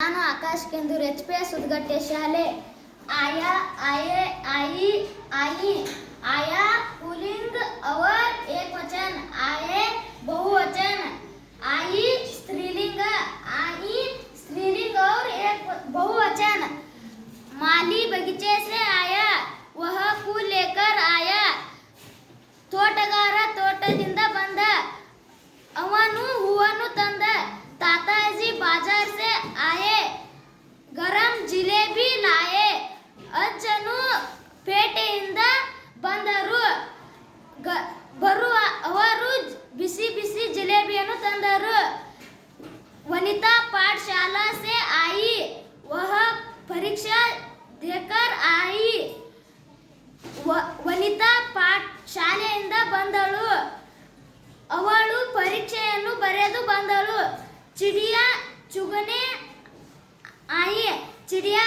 ನಾನು ಆಕಾಶ್ ಕೆಂದೂರ್ ಎಚ್.ಪಿ.ಎಸ್. ಉದ್ಗಟ್ಟೆ ಶಾಲೆ. आया आए आई आई आया पुल्लिंग अवर एक वचन, आए बहुवचन, आई स्त्रीलिंग, आई स्त्रीलिंग और एक बहुवचन. माली बगीचे से आया, वह फूल लेकर आया. ತೋಟಗಾರ ತೋಟದಿಂದ ಬಂದ, ಅವನು ಹೂವನ್ನು ತಂದ. ताताजी बाजार से आए, गरम जिलेबी लाए. ಅಜ್ಜನು ಪೇಟೆಯಿಂದ ಬಂದರು, ಅವರು ಬಿಸಿ ಬಿಸಿ ಜಿಲೇಬಿಯನ್ನು ತಂದರು. वनिता पाठशाला से आई, वह परीक्षा देकर आई. ವನಿತಾ ಶಾಲೆಯಿಂದ ಬಂದಳು, ಅವಳು ಪರೀಕ್ಷೆಯನ್ನು ಬರೆದು ಬಂದಳು. ಚಿಡಿಯಾ ಚುಗನೆ ಆಯಿ, ಚಿಡಿಯಾ